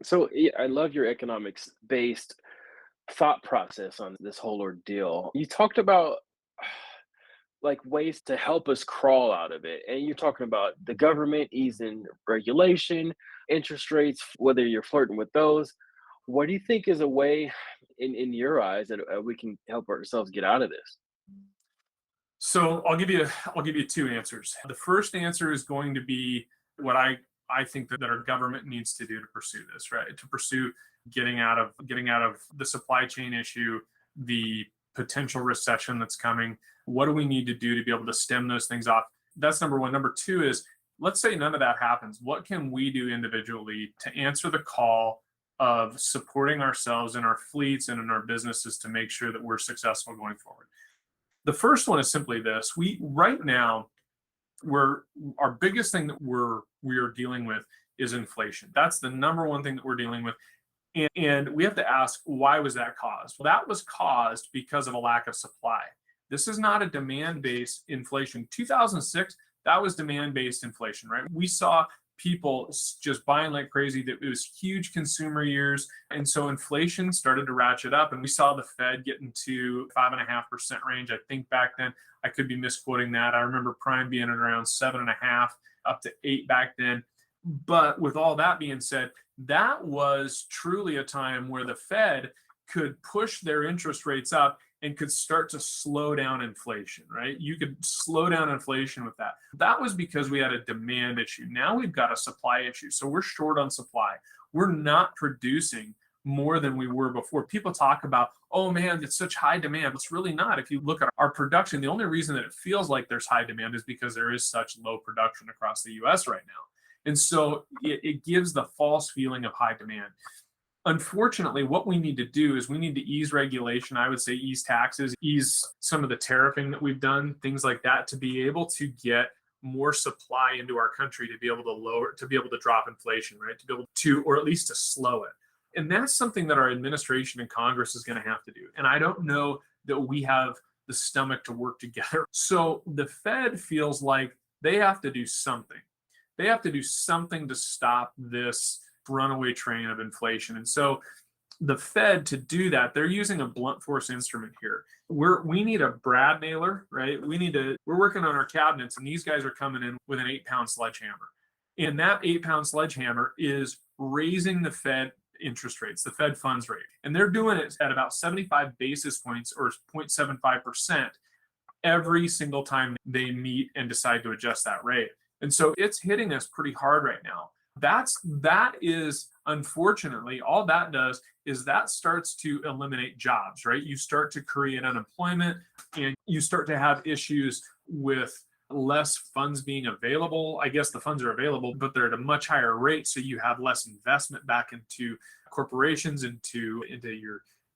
So I love your economics based thought process on this whole ordeal. You talked about like ways to help us crawl out of it. And you're talking about the government easing regulation, interest rates, whether you're flirting with those. What do you think is a way in your eyes that we can help ourselves get out of this? So I'll give you two answers. The first answer is going to be what I think that our government needs to do to pursue this, right? To pursue getting out of the supply chain issue, the potential recession that's coming. What do we need to do to be able to stem those things off? That's number one. Number two is, let's say none of that happens. What can we do individually to answer the call of supporting ourselves in our fleets and in our businesses to make sure that we're successful going forward? The first one is simply this. We right now, we're our biggest thing that we are dealing with is inflation. That's the number one thing that we're dealing with. And we have to ask, why was that caused? Well, that was caused because of a lack of supply. This is not a demand-based inflation. 2006, that was demand-based inflation, right? We saw people just buying like crazy. That it was huge consumer years, and so inflation started to ratchet up, and we saw the Fed get into 5.5% range. I think back then, I could be misquoting that. I remember prime being at around 7.5 up to 8 back then. But with all that being said, that was truly a time where the Fed could push their interest rates up and could start to slow down inflation, right? You could slow down inflation with that. That was because we had a demand issue. Now we've got a supply issue. So we're short on supply. We're not producing more than we were before. People talk about, oh man, it's such high demand. It's really not. If you look at our production, the only reason that it feels like there's high demand is because there is such low production across the US right now. And so it gives the false feeling of high demand. Unfortunately, what we need to do is we need to ease regulation. I would say ease taxes, ease some of the tariffing that we've done, things like that, to be able to get more supply into our country to be able to to be able to drop inflation, right? To be able to, or at least to slow it. And that's something that our administration and Congress is going to have to do. And I don't know that we have the stomach to work together. So the Fed feels like they have to do something. They have to do something to stop this runaway train of inflation. And so the Fed, to do that, they're using a blunt force instrument here. We need a Brad nailer, right? We're working on our cabinets, and these guys are coming in with an 8-pound sledgehammer. And that 8-pound sledgehammer is raising the Fed interest rates, the Fed funds rate. And they're doing it at about 75 basis points, or 0.75%, every single time they meet and decide to adjust that rate. And so it's hitting us pretty hard right now. That is, unfortunately, all that does is that starts to eliminate jobs, right? You start to create unemployment, and you start to have issues with less funds being available. I guess the funds are available, but they're at a much higher rate, so you have less investment back into corporations, into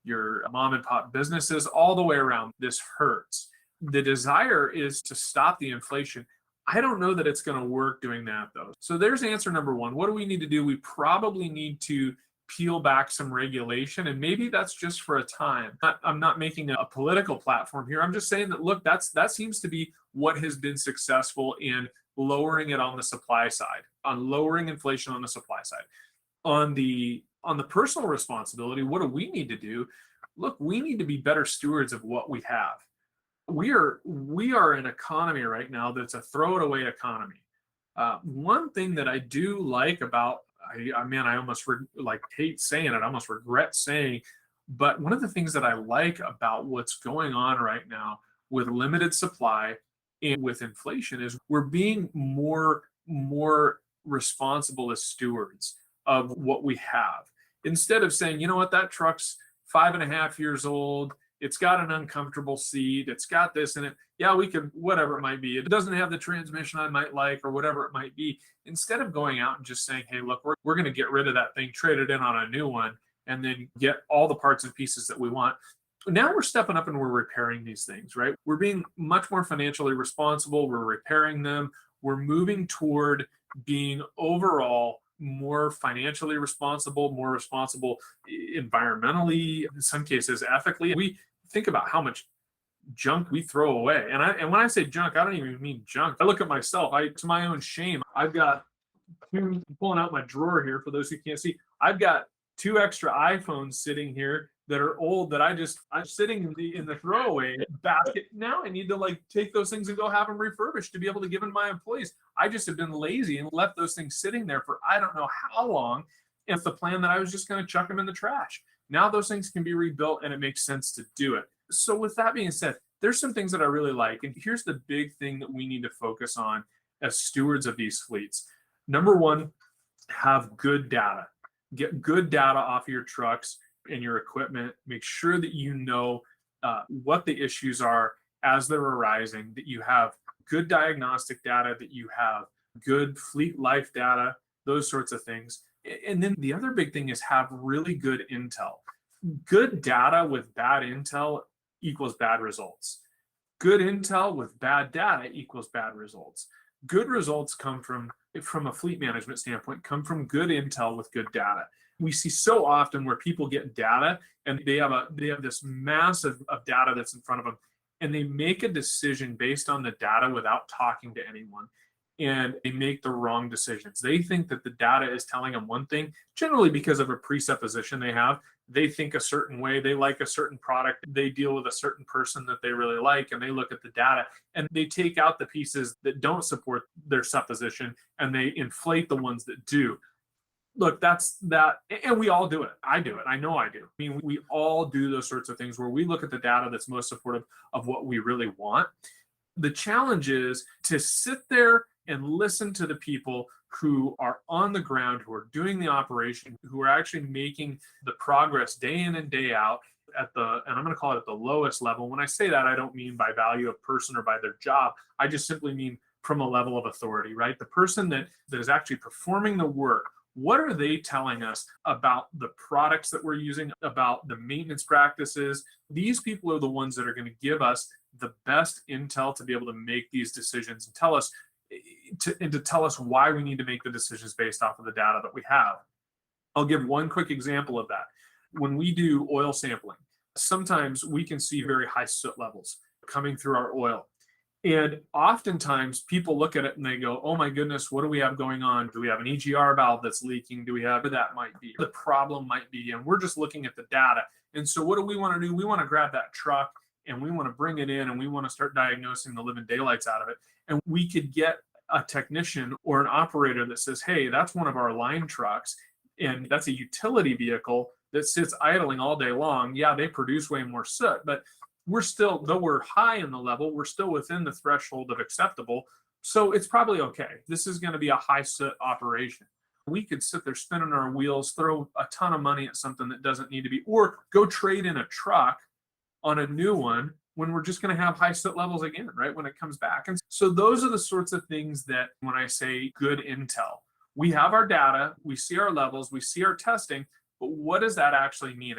your mom and pop businesses, all the way around. This hurts. The desire is to stop the inflation. I don't know that it's going to work doing that, though. So there's answer number one. What do we need to do? We probably need to peel back some regulation, and maybe that's just for a time. I'm not making a political platform here. I'm just saying that, look, that seems to be what has been successful in lowering it on the supply side, on lowering inflation on the supply side. On the personal responsibility, what do we need to do? Look, we need to be better stewards of what we have. We are an economy right now that's a throw it away economy. One thing that I do like about, I almost hate saying it, I almost regret saying, but one of the things that I like about what's going on right now with limited supply and with inflation is we're being more responsible as stewards of what we have. Instead of saying, you know what, that truck's 5.5 years old, it's got an uncomfortable seat, it's got this in it. Yeah, we could, whatever it might be. It doesn't have the transmission I might like, or whatever it might be. Instead of going out and just saying, hey, look, we're going to get rid of that thing, trade it in on a new one, and then get all the parts and pieces that we want. Now we're stepping up and we're repairing these things, right? We're being much more financially responsible. We're repairing them. We're moving toward being overall more financially responsible, more responsible environmentally, in some cases ethically. We think about how much junk we throw away. And when I say junk, I don't even mean junk. I look at myself, to my own shame, I've got, pulling out my drawer here for those who can't see, I've got two extra iPhones sitting here that are old that I'm sitting in the throwaway basket. Now I need to like take those things and go have them refurbished to be able to give them to my employees. I just have been lazy and left those things sitting there for I don't know how long. If the plan that I was just going to chuck them in the trash. Now those things can be rebuilt and it makes sense to do it. So with that being said, there's some things that I really like. And here's the big thing that we need to focus on as stewards of these fleets. Number one, have good data. Get good data off your trucks and your equipment. Make sure that you know what the issues are as they're arising, that you have good diagnostic data, that you have good fleet life data, those sorts of things. And then the other big thing is have really good intel. Good data with bad intel equals bad results. Good intel with bad data equals bad results. Good results come from a fleet management standpoint, come from good intel with good data. We see so often where people get data and they have this mass of data that's in front of them, and they make a decision based on the data without talking to anyone, and they make the wrong decisions. They think that the data is telling them one thing, generally because of a presupposition they have. They think a certain way, they like a certain product, they deal with a certain person that they really like, and they look at the data and they take out the pieces that don't support their supposition and they inflate the ones that do. Look, that's that. And we all do it. I do it. I know I do. I mean, we all do those sorts of things where we look at the data that's most supportive of what we really want. The challenge is to sit there and listen to the people who are on the ground, who are doing the operation, who are actually making the progress day in and day out and I'm going to call it at the lowest level. When I say that, I don't mean by value of person or by their job. I just simply mean from a level of authority, right? The person that is actually performing the work. What are they telling us about the products that we're using, about the maintenance practices? These people are the ones that are going to give us the best intel to be able to make these decisions and tell us why we need to make the decisions based off of the data that we have. I'll give one quick example of that. When we do oil sampling, sometimes we can see very high soot levels coming through our oil. And oftentimes people look at it and they go, oh my goodness, what do we have going on? Do we have an EGR valve that's leaking? Do we have that might be? The problem might be, and we're just looking at the data. And so what do we want to do? We want to grab that truck and we want to bring it in and we want to start diagnosing the living daylights out of it. And we could get a technician or an operator that says, hey, that's one of our line trucks and that's a utility vehicle that sits idling all day long. Yeah, they produce way more soot, but we're still, though we're high in the level, we're still within the threshold of acceptable. So it's probably okay. This is going to be a high soot operation. We could sit there spinning our wheels, throw a ton of money at something that doesn't need to be, or go trade in a truck on a new one when we're just going to have high soot levels again, right? When it comes back. And so those are the sorts of things that when I say good intel, we have our data, we see our levels, we see our testing, but what does that actually mean?